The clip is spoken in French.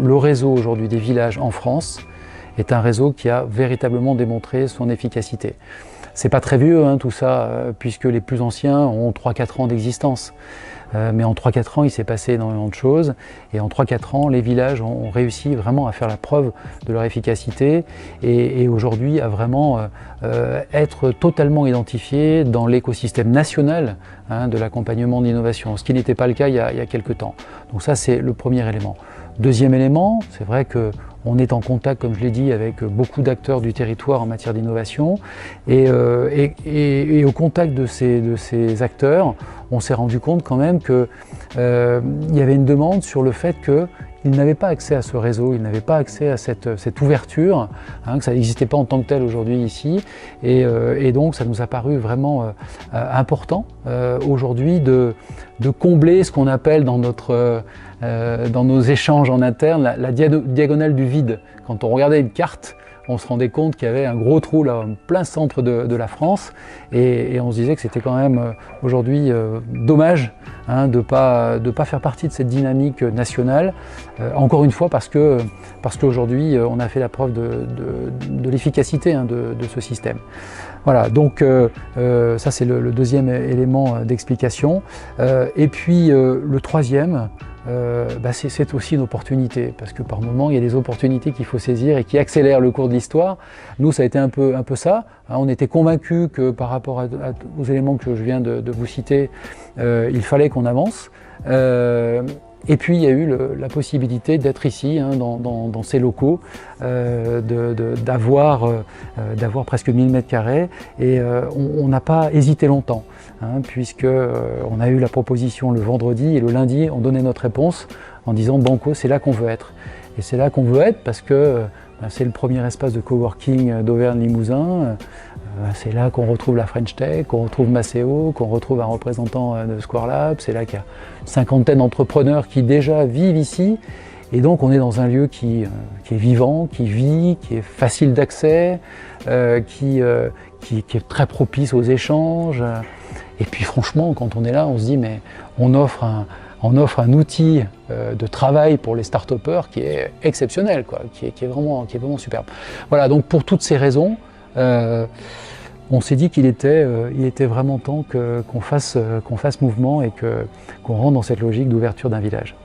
Le réseau aujourd'hui des villages en France est un réseau qui a véritablement démontré son efficacité. C'est pas très vieux tout ça, puisque les plus anciens ont 3-4 ans d'existence. Mais en 3-4 ans, il s'est passé énormément de choses. Et en 3-4 ans, les villages ont réussi vraiment à faire la preuve de leur efficacité et aujourd'hui à vraiment être totalement identifiés dans l'écosystème national de l'accompagnement d'innovation, ce qui n'était pas le cas il y a quelques temps. Donc ça, c'est le premier élément. Deuxième élément, c'est vrai qu'on est en contact, comme je l'ai dit, avec beaucoup d'acteurs du territoire en matière d'innovation et au contact de ces acteurs, on s'est rendu compte quand même qu'il y avait une demande sur le fait qu'ils n'avaient pas accès à ce réseau, ils n'avaient pas accès à cette ouverture, que ça n'existait pas en tant que tel aujourd'hui ici. Et donc ça nous a paru vraiment important aujourd'hui de combler ce qu'on appelle dans nos échanges en interne la diagonale du vide. Quand on regardait une carte, on se rendait compte qu'il y avait un gros trou là, en plein centre de la France et on se disait que c'était quand même aujourd'hui dommage de ne pas faire partie de cette dynamique nationale, encore une fois parce qu'aujourd'hui on a fait la preuve de l'efficacité de ce système. Voilà, donc ça c'est le deuxième élément d'explication. Et puis le troisième, c'est aussi une opportunité, parce que par moment il y a des opportunités qu'il faut saisir et qui accélèrent le cours de l'histoire. Nous ça a été un peu ça, on était convaincus que par rapport aux éléments que je viens de vous citer, il fallait qu'on avance. Et puis il y a eu la possibilité d'être ici, dans ces locaux, d'avoir presque 1000 m² et on n'a pas hésité longtemps, puisqu'on a eu la proposition le vendredi et le lundi on donnait notre réponse en disant banco, c'est là qu'on veut être. Et c'est là qu'on veut être parce que c'est le premier espace de coworking d'Auvergne-Limousin. C'est là qu'on retrouve la French Tech, qu'on retrouve Maceo, qu'on retrouve un représentant de Square Lab. C'est là qu'il y a une cinquantaine d'entrepreneurs qui déjà vivent ici. Et donc on est dans un lieu qui est vivant, qui vit, qui est facile d'accès, qui est très propice aux échanges. Et puis franchement, quand on est là, on se dit mais on offre un outil de travail pour les start-upers qui est exceptionnel, qui est vraiment superbe. Voilà, donc pour toutes ces raisons, on s'est dit qu'il était vraiment temps qu'on fasse mouvement et qu'on rentre dans cette logique d'ouverture d'un village.